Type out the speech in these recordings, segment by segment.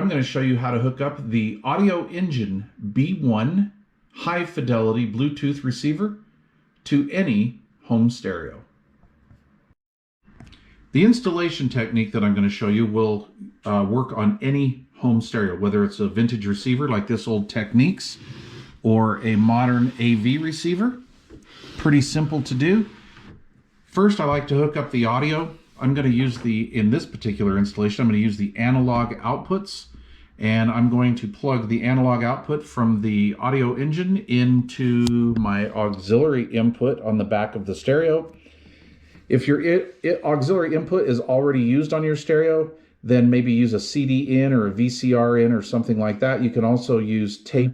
I'm going to show you how to hook up the Audioengine B1 high fidelity Bluetooth receiver to any home stereo. The installation technique that I'm going to show you will work on any home stereo, whether it's a vintage receiver like this old Technics or a modern AV receiver. Pretty simple to do. First, I like to hook up the audio. I'm going to use in this particular installation, I'm going to use the analog outputs, and I'm going to plug the analog output from the Audioengine into my auxiliary input on the back of the stereo. If your auxiliary input is already used on your stereo, then maybe use a CD in or a VCR in or something like that. You can also use tape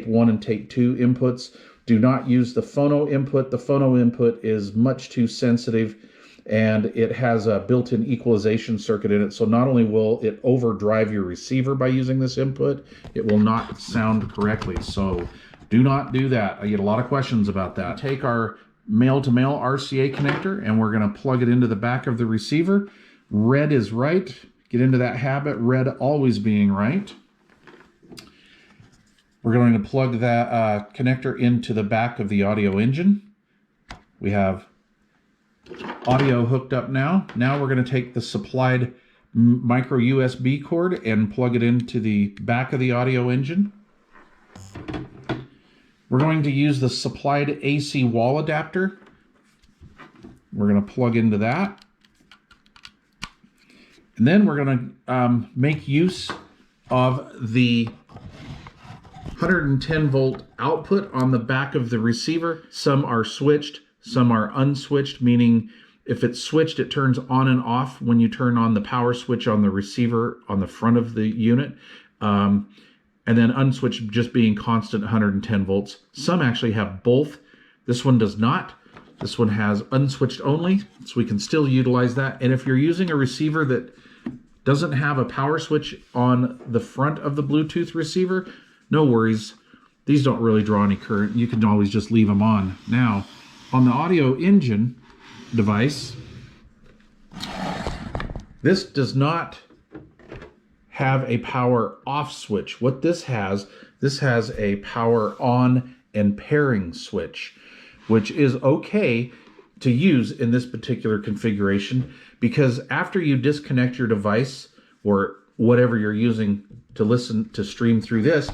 1 and tape 2 inputs. Do not use the phono input. The phono input is much too sensitive, and it has a built-in equalization circuit in it. So not only will it overdrive your receiver by using this input, it will not sound correctly. So do not do that. I get a lot of questions about that. Take our male-to-male RCA connector and we're going to plug it into the back of the receiver. Red is right. Get into that habit, red always being right. We're going to plug that connector into the back of the Audioengine. We have audio hooked up now. Now we're going to take the supplied micro USB cord and plug it into the back of the Audioengine. We're going to use the supplied AC wall adapter. We're going to plug into that. And then we're going to make use of the 110 volt output on the back of the receiver. Some are switched, some are unswitched, meaning if it's switched, it turns on and off when you turn on the power switch on the receiver on the front of the unit. And then unswitched just being constant 110 volts. Some actually have both. This one does not. This one has unswitched only, so we can still utilize that. And if you're using a receiver that doesn't have a power switch on the front of the Bluetooth receiver, no worries. These don't really draw any current. You can always just leave them on. Now, on the Audioengine device, this does not have a power off switch. What this has a power on and pairing switch, which is okay to use in this particular configuration, because after you disconnect your device or whatever you're using to stream through this,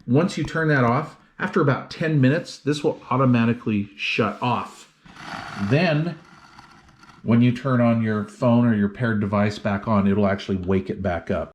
once you turn that off, after about 10 minutes, this will automatically shut off. Then when you turn on your phone or your paired device back on, it'll actually wake it back up.